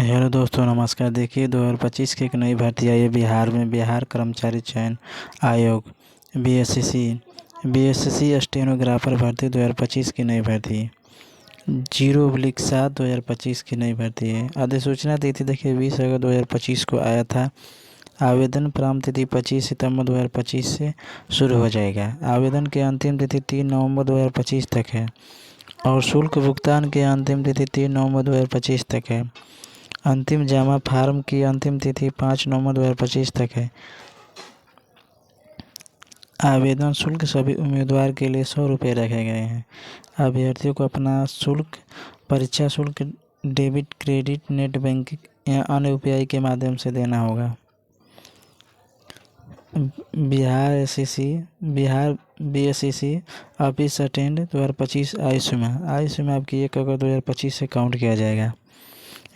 Hello दोस्तों, नमस्कार। देखिए 2025 की एक नई भर्ती आई है बिहार में। बिहार कर्मचारी चयन आयोग बीएसएससी स्टेनोग्राफर भर्ती 2025 की नई भर्ती 0/7/2025 की नई भर्ती है। अधिसूचना दी थी, देखिए 20 अगस्त 2025 को आया था। आवेदन प्रारंभ तिथि 25 सितंबर 2025 से शुरू हो जाएगा। आवेदन की अंतिम तिथि 3 नवंबर 2025 तक है और शुल्क भुगतान की अंतिम तिथि 3 नवंबर 2025 तक है। अंतिम जमा फार्म की अंतिम तिथि 5 नवंबर 2025 तक है। आवेदन शुल्क सभी उम्मीदवार के लिए 100 रुपये रखे गए हैं। अभ्यर्थियों को अपना शुल्क परीक्षा शुल्क डेबिट, क्रेडिट, नेट बैंकिंग या अन्य UPI के माध्यम से देना होगा। बिहार BSCC ऑफिस अटेंड 2025 आयु में आपकी 1 अगस्त 2025 से काउंट किया जाएगा।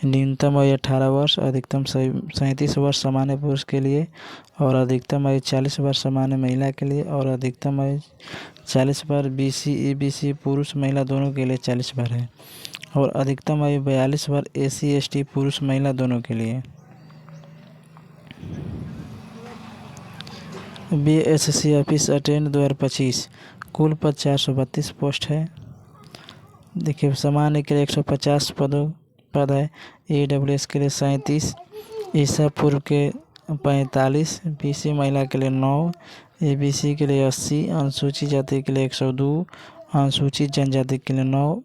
न्यूनतम आयु 18 वर्ष, अधिकतम 37 वर्ष सामान्य पुरुष के लिए और अधिकतम आयु 40 वर्ष सामान्य महिला के लिए और अधिकतम आयु 40 बार BC EBC पुरुष महिला दोनों के लिए 40 बार है और अधिकतम आयु 42 बार SC ST पुरुष महिला दोनों के लिए। BSCC ऑफिस अटेंड 2025 कुल पद 432 पोस्ट है। देखिए सामान्य के लिए 150 पद है। AWS के लिए 37, ईसा पूर्व के 45, BC महिला के लिए 9, ABC के लिए 80, अनुसूचित जाति के लिए 102, अनुसूचित जनजाति के लिए 9।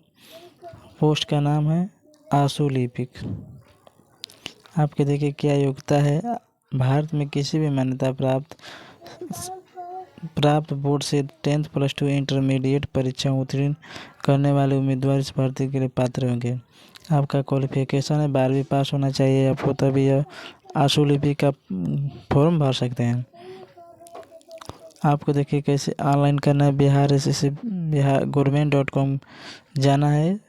पोस्ट का नाम है आशु लिपिक। आपके देखिए क्या योग्यता है। भारत में किसी भी मान्यता प्राप्त बोर्ड से 10th +2 इंटरमीडिएट परीक्षा उत्तीर्ण करने वाले उम्मीदवार इस भर्ती के लिए पात्र होंगे। आपका क्वालिफिकेशन है 12वीं पास होना चाहिए आपको, तभी आशु लिपि का फॉर्म भर सकते हैं। आपको देखिए कैसे ऑनलाइन करना है। बिहार government.com जाना है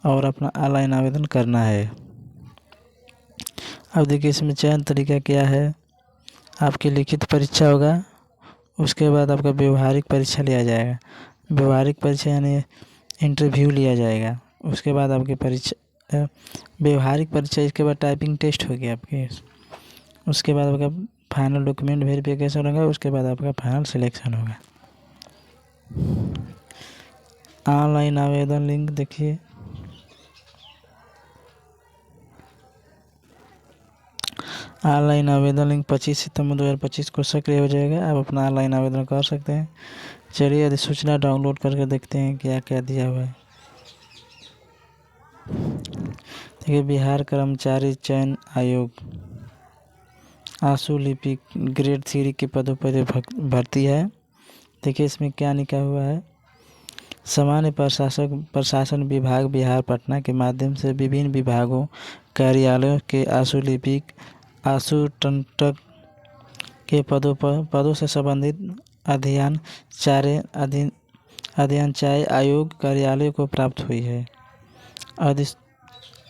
और अपना ऑनलाइन आवेदन करना है। अब देखिए इसमें चयन तरीका क्या है। आपकी लिखित परीक्षा होगा, उसके बाद आपका व्यवहारिक परीक्षा लिया जाएगा। व्यवहारिक परीक्षा यानी इंटरव्यू लिया जाएगा। उसके बाद आपकी परीक्षा व्यवहारिक परीक्षा, इसके बाद टाइपिंग टेस्ट होगी आपकी। उसके बाद आपका फाइनल डॉक्यूमेंट वेरिफिकेशन होगा, उसके बाद आपका फाइनल सिलेक्शन होगा। ऑनलाइन आवेदन लिंक देखिए, ऑनलाइन आवेदन लिंक 25 सितंबर 2025 को सक्रिय हो जाएगा। आप अपना ऑनलाइन आवेदन कर सकते हैं। चलिए अधिसूचना डाउनलोड करके देखते हैं क्या क्या दिया हुआ है। देखिए बिहार कर्मचारी चयन आयोग आशु लिपिक ग्रेड 3 के पदों पर भर्ती है। देखिए इसमें क्या लिखा हुआ है। सामान्य प्रशासन विभाग बिहार पटना के माध्यम से विभिन्न विभागों कार्यालयों के आशु लिपिक आशुटंटक के पदों से संबंधित अध्ययन चाहे आयोग कार्यालय को प्राप्त हुई है।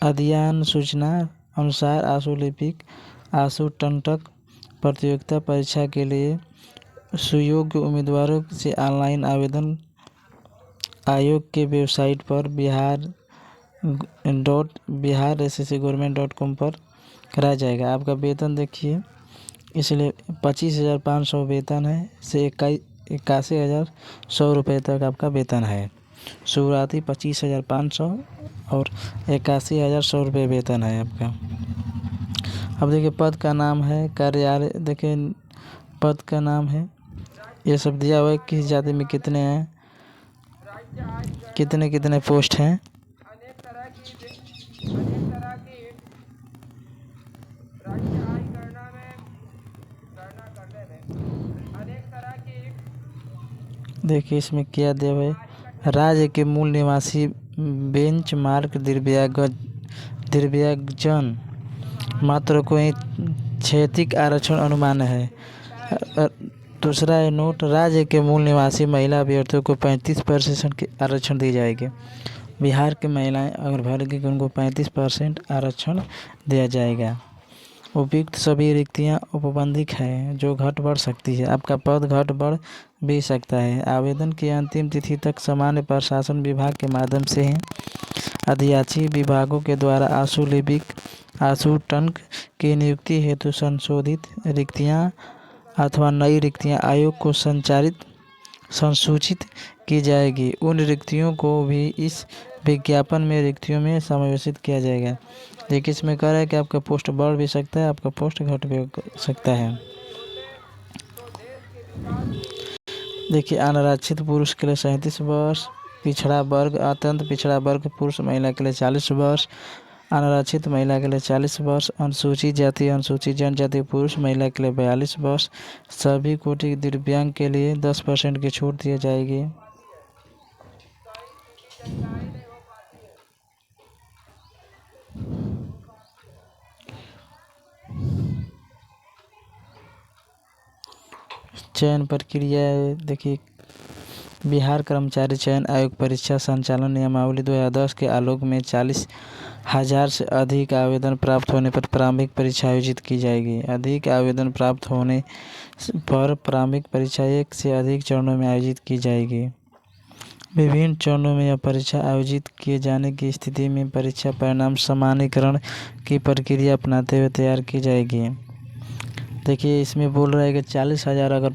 अध्ययन सूचना अनुसार आशु लिपिक आशुटंटक प्रतियोगिता परीक्षा के लिए सुयोग्य उम्मीदवारों से ऑनलाइन आवेदन आयोग के वेबसाइट पर biharsscgovernment.com पर कराया जाएगा। आपका वेतन देखिए, इसलिए 25,500 वेतन है से 81,100 रुपये तक आपका वेतन है। शुरुआती 25,500 और 81,100 रुपये वेतन है आपका। अब देखिए पद का नाम है, कार्यालय देखिए पद का नाम है, ये सब दिया हुआ है। किस जाति में कितने हैं, कितने पोस्ट हैं। देखिए इसमें क्या दिया हुआ है। राज्य के मूल निवासी बेंचमार्क दिव्यांगजन मात्र कोई क्षेत्रीय आरक्षण अनुमान है। दूसरा है नोट, राज्य के मूल निवासी महिला अभ्यर्थियों को 35% की आरक्षण दी जाएगी। बिहार की महिलाएं अगर भरेंगी उनको 35% आरक्षण दिया जाएगा। उपयुक्त सभी रिक्तियां औपबंधिक हैं जो घट बढ़ सकती है। आपका पद घट बढ़ भी सकता है। आवेदन की अंतिम तिथि तक सामान्य प्रशासन विभाग के माध्यम से ही अधियाची विभागों के द्वारा आशु लिपिक आशुटंक की नियुक्ति हेतु संशोधित रिक्तियां अथवा नई रिक्तियां आयोग को संसूचित की जाएगी। उन रिक्तियों को भी इस विज्ञापन में रिक्तियों में समावेशित किया जाएगा। देखिए इसमें कह रहा है कि आपका पोस्ट बढ़ भी सकता है, आपका पोस्ट घट भी सकता है। देखिए अनारक्षित पुरुष के लिए 37 वर्ष, पिछड़ा वर्ग अत्यंत पिछड़ा वर्ग पुरुष महिला के लिए 40 वर्ष, अनारक्षित महिला के लिए 40 वर्ष, अनुसूचित जाति अनुसूचित जनजाति पुरुष महिला के लिए 42 वर्ष। सभी कोटि दिव्यांग के लिए 10% की छूट दी जाएगी। चयन प्रक्रिया देखिए बिहार कर्मचारी चयन आयोग परीक्षा संचालन नियमावली 2010 के आलोक में 40,000 से अधिक आवेदन प्राप्त होने पर प्रारंभिक परीक्षा आयोजित की जाएगी। अधिक आवेदन प्राप्त होने पर प्रारंभिक परीक्षा 1 से अधिक चरणों में आयोजित की जाएगी। विभिन्न चरणों में यह परीक्षा आयोजित किए जाने की स्थिति में परीक्षा परिणाम सामान्यीकरण की प्रक्रिया अपनाते हुए तैयार की जाएगी। देखिए इसमें बोल रहा है कि 40,000 अगर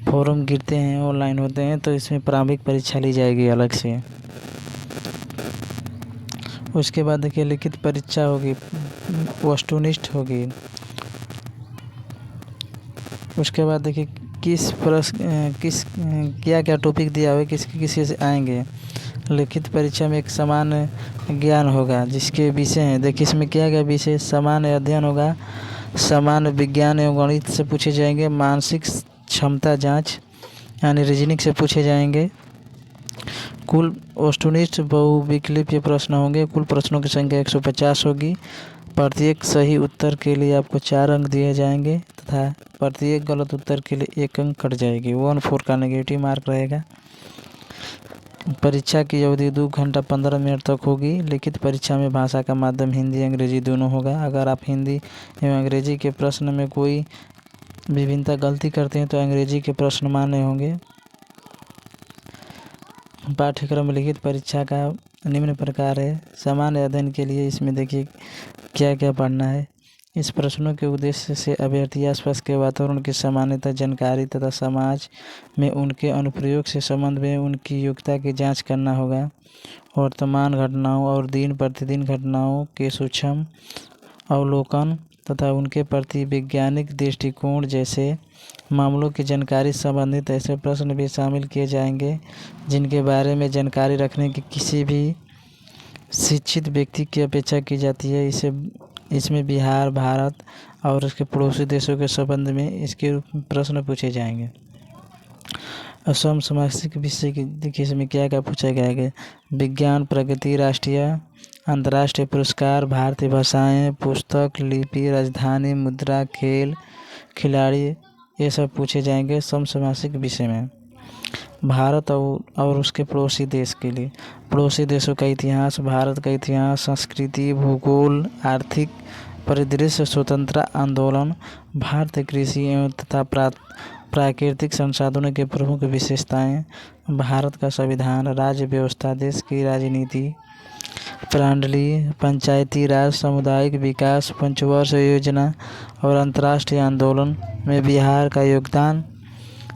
फॉर्म गिरते हैं ऑनलाइन होते हैं तो इसमें प्रारंभिक परीक्षा ली जाएगी अलग से। उसके बाद देखिए लिखित परीक्षा होगी, वस्तुनिष्ठ होगी। उसके बाद देखिए किस क्या टॉपिक दिया हुआ है, किसी से आएंगे। लिखित परीक्षा में एक सामान्य ज्ञान होगा जिसके विषय हैं। देखिए इसमें क्या विषय सामान्य अध्ययन होगा, सामान्य विज्ञान एवं गणित से पूछे जाएंगे, मानसिक क्षमता जांच यानी रीजनिंग से पूछे जाएंगे। कुल वस्तुनिष्ठ बहुविकल्पीय प्रश्न होंगे। कुल प्रश्नों की संख्या 150 होगी। प्रत्येक सही उत्तर के लिए आपको 4 अंक दिए जाएंगे तथा प्रत्येक गलत उत्तर के लिए 1 अंक कट जाएगी। 1/4 का नेगेटिव मार्क रहेगा। परीक्षा की अवधि 2 घंटा 15 मिनट तक होगी। लिखित परीक्षा में भाषा का माध्यम हिंदी अंग्रेजी दोनों होगा। अगर आप हिंदी एवं अंग्रेजी के प्रश्न में कोई विभिन्नता गलती करते हैं तो अंग्रेजी के प्रश्न मान्य होंगे। पाठ्यक्रम लिखित परीक्षा का निम्न प्रकार है। सामान्य अध्ययन के लिए इसमें देखिए क्या क्या पढ़ना है। इस प्रश्नों के उद्देश्य से अभ्यर्थी आसपास के वातावरण की सामान्यता जानकारी तथा समाज में उनके अनुप्रयोग से संबंध में उनकी योग्यता की जांच करना होगा। वर्तमान घटनाओं और दिन प्रतिदिन घटनाओं के सूक्ष्म अवलोकन तथा उनके प्रति वैज्ञानिक दृष्टिकोण जैसे मामलों की जानकारी संबंधित ऐसे प्रश्न भी शामिल किए जाएंगे जिनके बारे में जानकारी रखने की किसी भी शिक्षित व्यक्ति की अपेक्षा की जाती है। इसमें बिहार, भारत और उसके पड़ोसी देशों के संबंध में इसके प्रश्न पूछे जाएंगे। असम सामाजिक विषय की देखिए इसमें क्या क्या पूछा गया है। विज्ञान, प्रगति, राष्ट्रीय अंतर्राष्ट्रीय पुरस्कार, भारतीय भाषाएं, पुस्तक, लिपि, राजधानी, मुद्रा, खेल, खिलाड़ी, ये सब पूछे जाएंगे समसामयिक विषय में। भारत और उसके पड़ोसी देश के लिए पड़ोसी देशों का इतिहास, भारत का इतिहास, संस्कृति, भूगोल, आर्थिक परिदृश्य, स्वतंत्रता आंदोलन, भारतीय कृषि एवं तथा प्राकृतिक संसाधनों के प्रमुख विशेषताएं, भारत का संविधान, राज्य व्यवस्था, देश की राजनीति प्रणाली, पंचायती राज, सामुदायिक विकास, पंचवर्ष योजना और अंतर्राष्ट्रीय आंदोलन में बिहार का योगदान।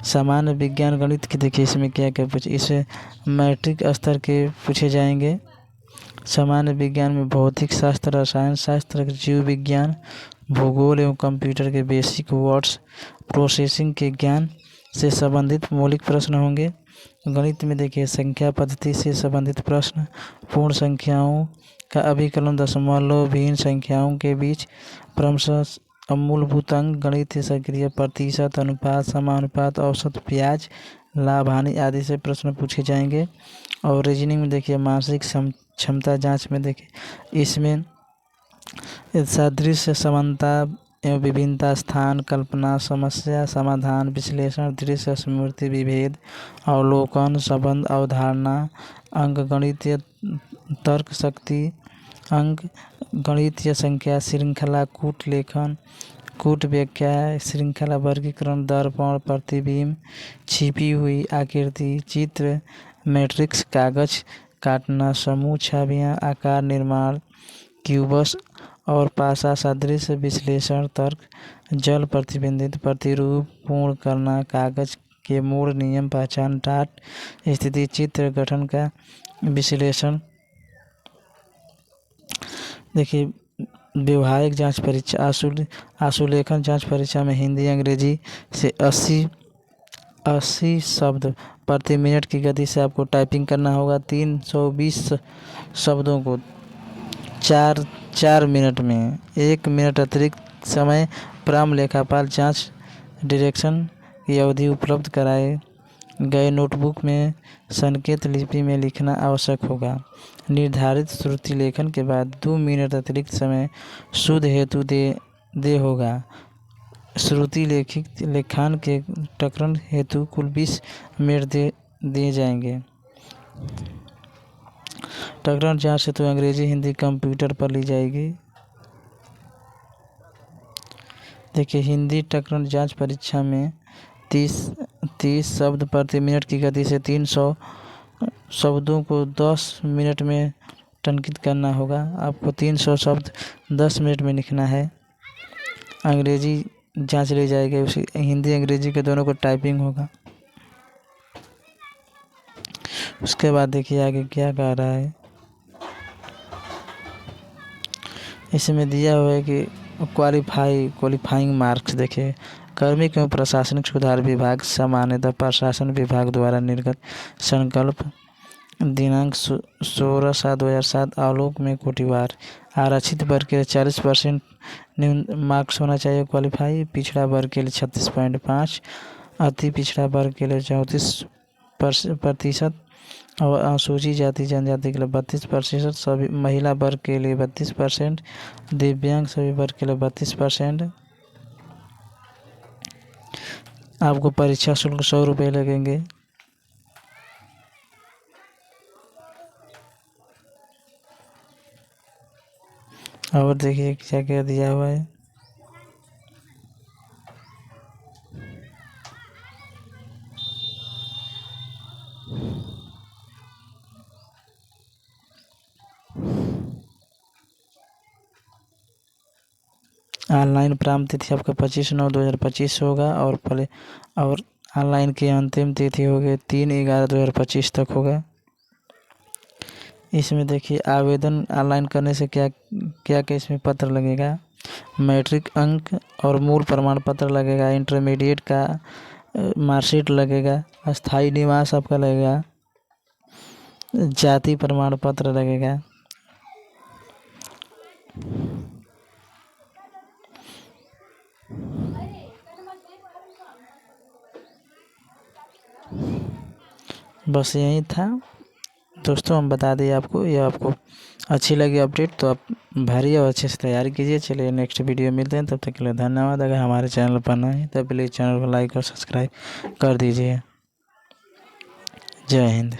सामान्य विज्ञान गणित की देखिए इसमें क्या क्या पूछे, इसे मैट्रिक स्तर के पूछे जाएंगे। सामान्य विज्ञान में भौतिक शास्त्र, रसायन शास्त्र, जीव विज्ञान, भूगोल एवं कंप्यूटर के बेसिक वर्ड्स प्रोसेसिंग के ज्ञान से संबंधित मौलिक प्रश्न होंगे। गणित में देखिए संख्या पद्धति से संबंधित प्रश्न, पूर्ण संख्याओं का अभिकलन, दशमलव, भिन्न संख्याओं के बीच क्रमशः मूलभूत अंक, गणितीय सक्रिय, प्रतिशत, अनुपात, समानुपात, औसत, ब्याज, लाभ हानि आदि से प्रश्न पूछे जाएंगे। और रीजनिंग में देखिए मानसिक क्षमता जांच में देखिए इसमें सादृश्य, समानता एवं विभिन्नता, स्थान कल्पना, समस्या समाधान, विश्लेषण, दृश्य स्मृति, विभेद, अवलोकन, संबंध, अवधारणा, अंक गणितीय तर्क शक्ति, अंक गणितीय संख्या, श्रृंखला, कूट लेखन, कूट व्याख्या, श्रृंखला वर्गीकरण, दर्पण, प्रतिबिंब, छिपी हुई आकृति, चित्र, मैट्रिक्स, कागज काटना, समूह छवियां, आकार निर्माण, क्यूबस, और पासा सदृश विश्लेषण तर्क, जल प्रतिबंधित प्रतिरूप पूर्ण करना, कागज के मूल नियम पहचान, टाट स्थिति चित्र गठन का विश्लेषण। देखिए व्यवहारिक जांच परीक्षा, आशुलेखन जांच परीक्षा में हिंदी अंग्रेजी से 80 शब्द प्रति मिनट की गति से आपको टाइपिंग करना होगा। 320 शब्दों को 4 मिनट में, 1 मिनट अतिरिक्त समय प्राम लेखापाल जांच डायरेक्शन की अवधि उपलब्ध कराए गए नोटबुक में संकेत लिपि में लिखना आवश्यक होगा। निर्धारित श्रुति लेखन के बाद 2 मिनट अतिरिक्त समय शुद्ध हेतु दे होगा। श्रुति लेखान के टकरण हेतु कुल 20 मिनट दिए जाएंगे। टकरण जांच हेतु अंग्रेजी हिंदी कंप्यूटर पर ली जाएगी। देखिए हिंदी टकरण जांच परीक्षा में 30 शब्द प्रति मिनट की गति से 300 शब्दों को 10 मिनट में टंकित करना होगा। आपको 300 शब्द 10 मिनट में लिखना है। अंग्रेजी जांच ली जाएगी, उसी हिंदी अंग्रेजी के दोनों को टाइपिंग होगा। उसके बाद देखिए आगे क्या कह रहा है। इसमें दिया हुआ है कि क्वालिफाइंग मार्क्स। देखिए कार्मिक एवं प्रशासनिक सुधार विभाग सामान्यतः प्रशासन विभाग द्वारा निर्गत संकल्प दिनांक 16/7/2007 आलोक में कोटिवार आरक्षित वर्ग के लिए 40% न्यूनतम मार्क्स होना चाहिए क्वालिफाई, पिछड़ा वर्ग के लिए 36.5, अति पिछड़ा वर्ग के लिए 34% और अनुसूचित जाति जनजाति के लिए 32%, सभी महिला वर्ग के लिए 32%, दिव्यांग सभी वर्ग के लिए 32%। आपको परीक्षा शुल्क 100 रुपये लगेंगे। और देखिए क्या क्या दिया हुआ है। ऑनलाइन प्रारंभ तिथि आपका 25/9/2025 होगा और ऑनलाइन की अंतिम तिथि होगी 3/11/2025 तक होगा। इसमें देखिए आवेदन ऑनलाइन करने से क्या क्या इसमें पत्र लगेगा। मैट्रिक अंक और मूल प्रमाण पत्र लगेगा, इंटरमीडिएट का मार्कशीट लगेगा, अस्थाई निवास आपका लगेगा, जाति प्रमाण पत्र लगेगा। बस यही था दोस्तों, हम बता दिए आपको। यह आपको अच्छी लगी अपडेट तो आप भरिए और अच्छे से तैयारी कीजिए। चलिए नेक्स्ट वीडियो मिलते हैं, तब तक के लिए धन्यवाद। अगर हमारे चैनल पर नए हैं तो प्लीज़ चैनल को लाइक और सब्सक्राइब कर दीजिए। जय हिंद।